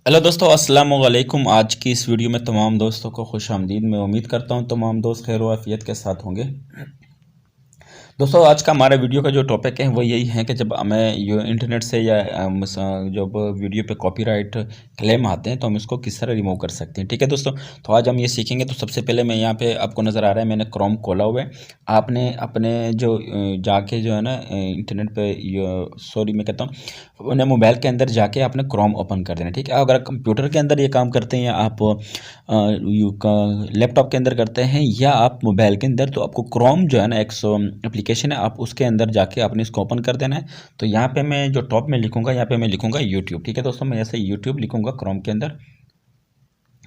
Hello दोस्तों, अस्सलाम वालेकुम। आज की इस वीडियो में तमाम दोस्तों को खुश आमदीद। मैं उम्मीद करता हूँ तमाम दोस्त खैर वाफियत के साथ होंगे। दोस्तों, आज का हमारा वीडियो का जो टॉपिक है वो यही है कि जब हमें ये इंटरनेट से या जब वीडियो पे कॉपीराइट क्लेम आते हैं तो हम इसको किस तरह रिमूव कर सकते हैं। ठीक है दोस्तों, तो आज हम ये सीखेंगे। तो सबसे पहले मैं यहाँ पे आपको नज़र आ रहा है मैंने क्रोम खोला हुआ है। आपने अपने जो जाके जो है ना इंटरनेट पे सॉरी मैं कहता हूँ अपने मोबाइल के अंदर जाके आपने क्रोम ओपन कर देना। ठीक है, अगर कंप्यूटर के अंदर ये काम करते हैं या आप लैपटॉप के अंदर करते हैं या आप मोबाइल के अंदर, तो आपको क्रोम जो है ना एक एप्लीकेशन है, आप उसके अंदर जाके आपने इसको ओपन कर देना है। तो यहाँ पे मैं जो टॉप में लिखूंगा, यहाँ पे मैं लिखूंगा यूट्यूब। ठीक है दोस्तों, मैं ऐसे यूट्यूब लिखूंगा क्रोम के अंदर।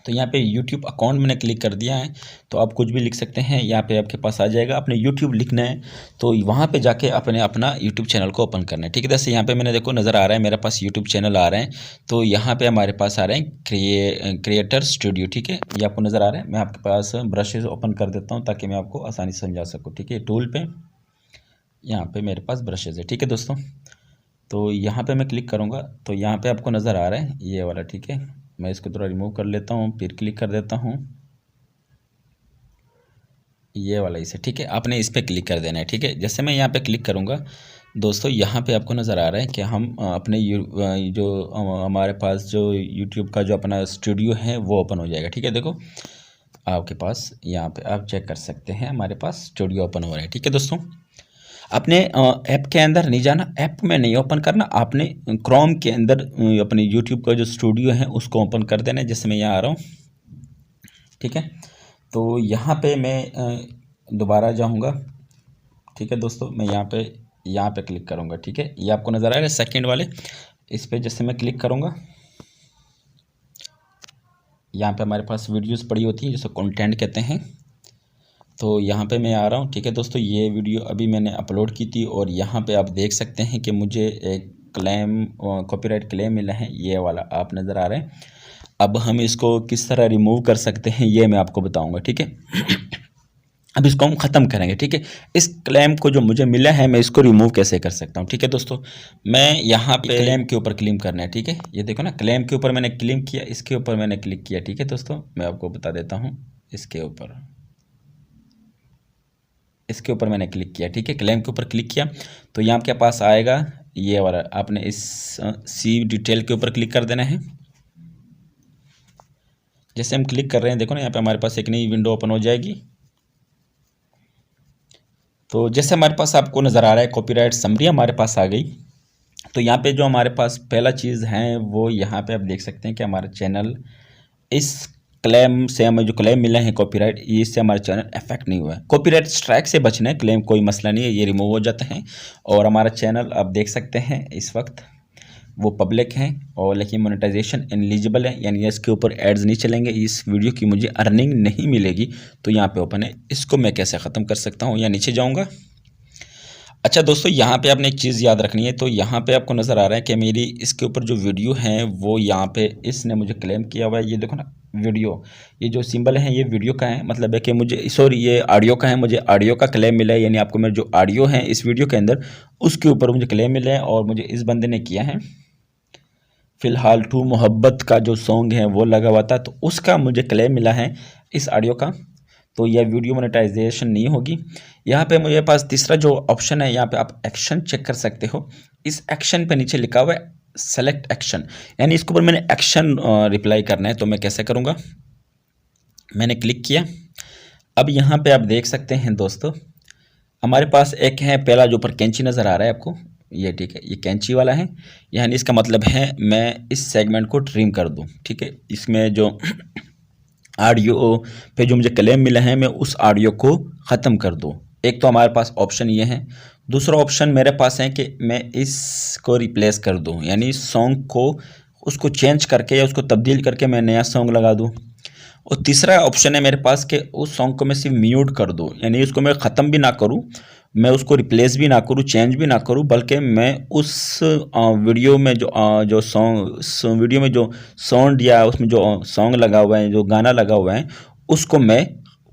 तो यहाँ पे यूट्यूब अकाउंट मैंने क्लिक कर दिया है। तो आप कुछ भी लिख सकते हैं, यहाँ पे आपके पास आ जाएगा। आपने यूट्यूब लिखना है तो वहाँ पे जाके अपने अपना यूट्यूब चैनल को ओपन करना है। ठीक है, जैसे यहाँ पे मैंने देखो नज़र आ रहा है मेरे पास यूट्यूब चैनल आ रहे हैं। तो यहाँ पे हमारे पास आ रहे हैं क्रिएटर स्टूडियो। ठीक है, ये आपको नज़र आ रहा है। मैं आपके पास ब्रशेज ओपन कर देता हूँ ताकि मैं आपको आसानी से समझा सकूँ। ठीक है, टूल पे यहाँ पे मेरे पास ब्रशेज है। ठीक है दोस्तों, तो यहाँ पे मैं क्लिक करूँगा तो यहाँ पे आपको नज़र आ रहा है ये वाला। ठीक है, मैं इसको थोड़ा रिमूव कर लेता हूँ, फिर क्लिक कर देता हूँ ये वाला इसे। ठीक है, आपने इस पर क्लिक कर देना है। ठीक है, जैसे मैं यहाँ पे क्लिक करूँगा दोस्तों, यहाँ पे आपको नज़र आ रहा है कि हम अपने जो हमारे पास जो यूट्यूब का जो अपना स्टूडियो है वो ओपन हो जाएगा। ठीक है, देखो आपके पास यहाँ पे आप चेक कर सकते हैं हमारे पास स्टूडियो ओपन हो रहा है। ठीक है दोस्तों, अपने ऐप के अंदर नहीं जाना, ऐप में नहीं ओपन करना, आपने क्रोम के अंदर अपने यूट्यूब का जो स्टूडियो है उसको ओपन कर देना है। जैसे मैं यहाँ आ रहा हूँ। ठीक है, तो यहाँ पे मैं दोबारा जाऊँगा। ठीक है दोस्तों, मैं यहाँ पे क्लिक करूँगा। ठीक है, ये आपको नज़र आ रहा है सेकंड वाले, इस पर जैसे मैं क्लिक करूँगा यहाँ पे हमारे पास वीडियोस पड़ी होती हैं जिसे कंटेंट कहते हैं। तो यहाँ पे मैं आ रहा हूँ। ठीक है दोस्तों, ये वीडियो अभी मैंने अपलोड की थी और यहाँ पे आप देख सकते हैं कि मुझे एक क्लेम कॉपीराइट क्लेम मिला है, ये वाला आप नज़र आ रहे हैं। अब हम इसको किस तरह रिमूव कर सकते हैं ये मैं आपको बताऊँगा। ठीक है, अब इसको हम ख़त्म करेंगे। ठीक है, इस क्लेम को जो मुझे मिला है मैं इसको रिमूव कैसे कर सकता हूँ। ठीक है दोस्तों, मैं यहाँ पे क्लेम के ऊपर क्लिक करना है। ठीक है, ये देखो ना क्लेम के ऊपर मैंने क्लिक किया, इसके ऊपर मैंने क्लिक किया। ठीक है दोस्तों, मैं आपको बता देता हूँ, इसके ऊपर मैंने क्लिक किया। ठीक है, क्लेम के ऊपर क्लिक किया तो यहाँ आपके पास आएगा ये वाला, आपने इस सी डिटेल के ऊपर क्लिक कर देना है। जैसे हम क्लिक कर रहे हैं देखो ना यहाँ पे हमारे पास एक नई विंडो ओपन हो जाएगी। तो जैसे हमारे पास आपको नज़र आ रहा है कॉपीराइट समरी हमारे पास आ गई। तो यहाँ पे जो हमारे पास पहला चीज़ है वो यहाँ पे आप देख सकते हैं कि हमारा चैनल इस क्लेम से हमें जो क्लेम मिला है कॉपीराइट, इससे हमारा चैनल अफेक्ट नहीं हुआ है। कॉपीराइट स्ट्राइक से बचना है, क्लेम कोई मसला नहीं है, ये रिमूव हो जाते हैं। और हमारा चैनल आप देख सकते हैं इस वक्त वो पब्लिक है और लेकिन मोनेटाइजेशन एलिजिबल है, यानी इसके ऊपर एड्स नहीं चलेंगे, इस वीडियो की मुझे अर्निंग नहीं मिलेगी। तो यहाँ पे ओपन है, इसको मैं कैसे ख़त्म कर सकता हूँ, या नीचे जाऊँगा। अच्छा दोस्तों, यहाँ पे आपने एक चीज़ याद रखनी है। तो यहाँ पे आपको नज़र आ रहा है कि मेरी इसके ऊपर जो वीडियो है वो यहाँ पे इसने मुझे क्लेम किया हुआ है। ये देखो ना वीडियो, ये जो सिंबल है ये वीडियो का है, मतलब है कि मुझे सॉरी ये ऑडियो का है, मुझे ऑडियो का क्लेम मिला है। यानी आपको मेरे जो ऑडियो है इस वीडियो के अंदर उसके ऊपर मुझे क्लेम मिला है और मुझे इस बंदे ने किया है। फ़िलहाल टू मोहब्बत का जो सॉन्ग है वो लगा हुआ था, तो उसका मुझे क्लेम मिला है इस ऑडियो का। तो यह वीडियो मोनेटाइजेशन नहीं होगी। यहाँ पे मुझे पास तीसरा जो ऑप्शन है, यहाँ पे आप एक्शन चेक कर सकते हो। इस एक्शन पे नीचे लिखा हुआ है सेलेक्ट एक्शन, यानी इसके ऊपर मैंने एक्शन रिप्लाई करना है। तो मैं कैसे करूँगा, मैंने क्लिक किया। अब यहाँ पे आप देख सकते हैं दोस्तों, हमारे पास एक है पहला जो ऊपर कैंची नज़र आ रहा है आपको, ये ठीक है, ये कैंची वाला है। यानी इसका मतलब है मैं इस सेगमेंट को ट्रिम कर दूं। ठीक है, इसमें जो ऑडियो पे जो मुझे क्लेम मिला है मैं उस ऑडियो को ख़त्म कर दूं। एक तो हमारे पास ऑप्शन ये है। दूसरा ऑप्शन मेरे पास है कि मैं इसको रिप्लेस कर दूं, यानी सॉन्ग को उसको चेंज करके या उसको तब्दील करके मैं नया सॉन्ग लगा दूं। और तीसरा ऑप्शन है मेरे पास कि उस सॉन्ग को मैं सिर्फ म्यूट कर दूं, यानी उसको मैं ख़त्म भी ना करूं, मैं उसको रिप्लेस भी ना करूं, चेंज भी ना करूं, बल्कि मैं उस वीडियो में जो सॉन्ग वीडियो में जो साउंड या उसमें जो सॉन्ग लगा हुआ है, जो गाना लगा हुआ है, उसको मैं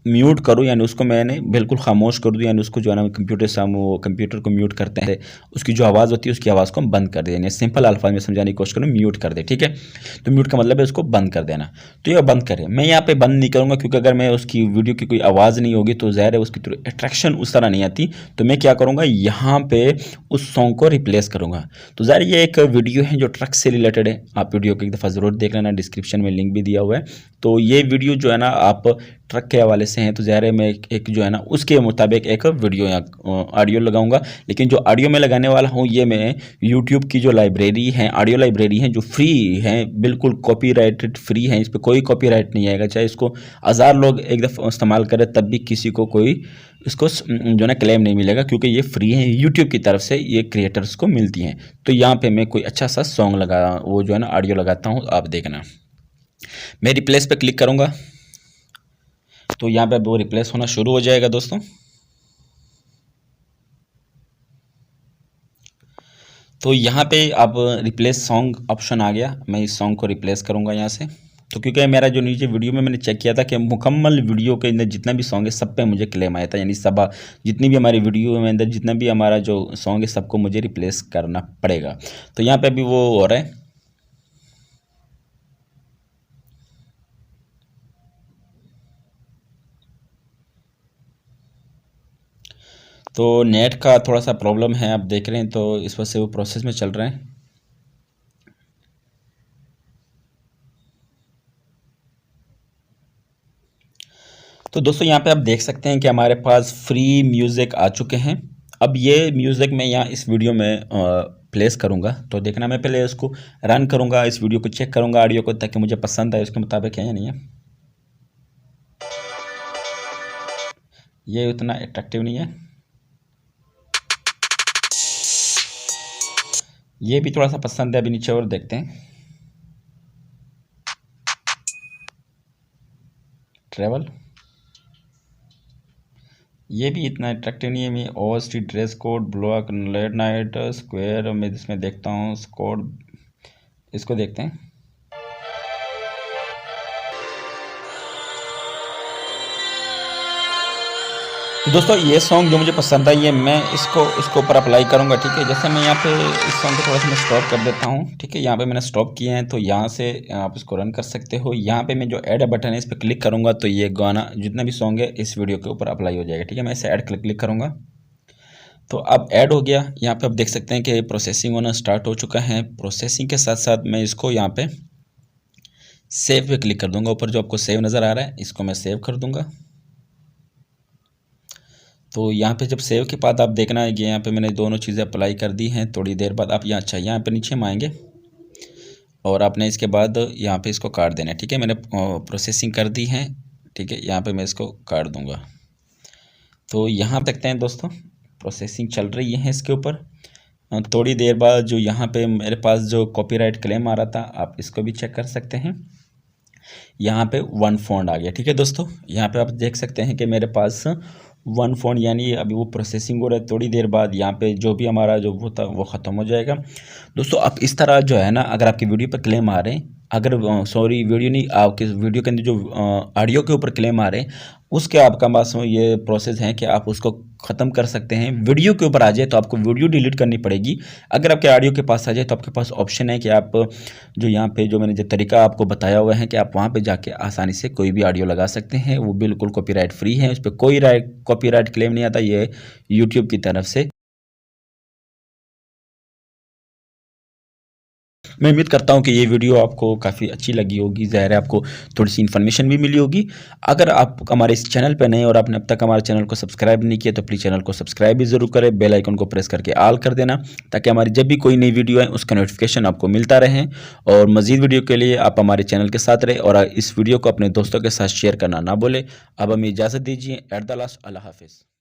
म्यूट करूँ, यानी उसको मैंने बिल्कुल खामोश कर दूँ, यानी उसको जो है ना कंप्यूटर से हम वो कंप्यूटर को म्यूट करते हैं, उसकी जो आवाज़ होती है उसकी आवाज़ को हम बंद कर दें, यानी सिंपल अल्फाज में समझाने की कोशिश करूँ, म्यूट कर दे, ठीक है। तो म्यूट का मतलब है उसको बंद कर देना। तो ये बंद करें, मैं यहाँ पे बंद नहीं करूँगा, क्योंकि अगर मैं उसकी वीडियो की कोई आवाज़ नहीं होगी तो ज़ाहिर है उसकी थोड़ी अट्रैक्शन उस तरह नहीं आती। तो मैं क्या करूँगा, यहाँ पे उस सॉन्ग को रिप्लेस करूँगा। तो ज़ाहिर ये एक वीडियो है जो ट्रक से रिलेटेड है, आप वीडियो को एक दफ़ा ज़रूर देख लेना, डिस्क्रिप्शन में लिंक भी दिया हुआ है। तो ये वीडियो जो है ना आप ट्रक के हवाले से हैं, तो ज़ाहिर है मैं एक जो है ना उसके मुताबिक एक वीडियो या ऑडियो लगाऊंगा। लेकिन जो ऑडियो में लगाने वाला हूँ ये मैं यूट्यूब की जो लाइब्रेरी है, ऑडियो लाइब्रेरी है जो फ्री है, बिल्कुल कॉपीराइटेड फ्री है, इस पर कोई कॉपीराइट नहीं आएगा। चाहे इसको 1000 लोग एक दफ़ा इस्तेमाल करें तब भी किसी को कोई इसको जो ना क्लेम नहीं मिलेगा, क्योंकि ये फ्री है, यूट्यूब की तरफ से ये क्रिएटर्स को मिलती हैं। तो यहाँ पे मैं कोई अच्छा सा सॉन्ग लगा वो जो है ना ऑडियो लगाता हूँ, आप देखना। मैं रिप्लेस पे क्लिक करूँगा तो यहाँ पे वो रिप्लेस होना शुरू हो जाएगा दोस्तों। तो यहाँ पे अब रिप्लेस सॉन्ग ऑप्शन आ गया, मैं इस सॉन्ग को रिप्लेस करूँगा यहाँ से। तो क्योंकि मेरा जो नीचे वीडियो में मैंने चेक किया था कि मुकम्मल वीडियो के अंदर जितना भी सॉन्ग है सब पे मुझे क्लेम आया था, यानी सब जितनी भी हमारी वीडियो में अंदर जितना भी हमारा जो सॉन्ग है सबको मुझे रिप्लेस करना पड़ेगा। तो यहाँ पे अभी वो हो रहा है। तो नेट का थोड़ा सा प्रॉब्लम है, आप देख रहे हैं, तो इस वजह से वो प्रोसेस में चल रहे हैं। तो दोस्तों यहाँ पे आप देख सकते हैं कि हमारे पास फ्री म्यूज़िक आ चुके हैं। अब ये म्यूज़िक मैं यहाँ इस वीडियो में प्लेस करूँगा। तो देखना, मैं पहले इसको रन करूँगा, इस वीडियो को चेक करूँगा ऑडियो को, ताकि मुझे पसंद आए उसके मुताबिक है या नहीं है। ये उतना अट्रैक्टिव नहीं है, ये भी थोड़ा सा पसंद है। अभी नीचे और देखते हैं, ट्रेवल, ये भी इतना अट्रैक्टिव नहीं है। मैं over street dress code, block, late night, square में इसमें देखता हूँ स्कोर, इसको देखते हैं। तो दोस्तों ये सॉन्ग जो मुझे पसंद आई है, मैं इसको ऊपर अप्लाई करूँगा, ठीक है। जैसे मैं यहाँ पे इस सॉन्ग को थोड़ा सा मैं स्टॉप कर देता हूँ, ठीक है। यहाँ पे मैंने स्टॉप किए हैं, तो यहाँ से आप इसको रन कर सकते हो। यहाँ पे मैं जो ऐड बटन है इस पर क्लिक करूँगा तो ये गाना जितना भी सॉन्ग है इस वीडियो के ऊपर अप्लाई हो जाएगा, ठीक है। मैं इसे ऐड क्लिक करूँगा तो अब ऐड हो गया। यहाँ पर आप देख सकते हैं कि प्रोसेसिंग होना स्टार्ट हो चुका है। प्रोसेसिंग के साथ साथ मैं इसको यहाँ पर सेव पे क्लिक कर दूँगा। ऊपर जो आपको सेव नज़र आ रहा है इसको मैं सेव कर दूँगा। तो यहाँ पे जब सेव के बाद आप देखना है कि यहाँ पे मैंने दोनों चीज़ें अप्लाई कर दी हैं। थोड़ी देर बाद आप यहाँ अच्छा यहाँ पे नीचे में आएंगे और आपने इसके बाद यहाँ पे इसको काट देना है, ठीक है। मैंने प्रोसेसिंग कर दी है, ठीक है। यहाँ पे मैं इसको काट दूँगा। तो यहाँ देखते हैं दोस्तों, प्रोसेसिंग चल रही है इसके ऊपर। थोड़ी देर बाद जो यहाँ पे मेरे पास जो कॉपीराइट क्लेम आ रहा था, आप इसको भी चेक कर सकते हैं। यहाँ पे वन फॉन्ट आ गया, ठीक है दोस्तों। यहाँ पे आप देख सकते हैं कि मेरे पास वन फॉन्ट, यानी अभी वो प्रोसेसिंग हो रहा है। थोड़ी देर बाद यहाँ पे जो भी हमारा जो वो था वो ख़त्म हो जाएगा। दोस्तों आप इस तरह जो है ना, अगर आपकी वीडियो पर क्लेम आ रहे हैं, अगर सॉरी वीडियो नहीं, आपके वीडियो के अंदर जो ऑडियो के ऊपर क्लेम आ रहे हैं, उसके आपका पास ये प्रोसेस है कि आप उसको ख़त्म कर सकते हैं। वीडियो के ऊपर आ जाए तो आपको वीडियो डिलीट करनी पड़ेगी। अगर आपके ऑडियो के पास आ जाए तो आपके पास ऑप्शन है कि आप जो यहाँ पे जो मैंने जो तरीका आपको बताया हुआ है कि आप वहाँ पे जाके आसानी से कोई भी ऑडियो लगा सकते हैं। वो बिल्कुल कॉपीराइट फ्री है, उस पर कोई कॉपीराइट क्लेम नहीं आता, ये यूट्यूब की तरफ से। मैं उम्मीद करता हूँ कि ये वीडियो आपको काफ़ी अच्छी लगी होगी। ज़ाहिर है आपको थोड़ी सी इन्फॉर्मेशन भी मिली होगी। अगर आप हमारे इस चैनल पर नए और आपने अब तक हमारे चैनल को सब्सक्राइब नहीं किया तो प्लीज़ चैनल को सब्सक्राइब भी ज़रूर करें। बेल आइकन को प्रेस करके ऑल कर देना, ताकि हमारी जब भी कोई नई वीडियो है उसका नोटिफिकेशन आपको मिलता रहे। और मज़ीद वीडियो के लिए आप हमारे चैनल के साथ रहें और इस वीडियो को अपने दोस्तों के साथ शेयर करना ना भूलें। अब हमें इजाज़त दीजिए। एट द लास्ट, अल्लाह हाफिज़।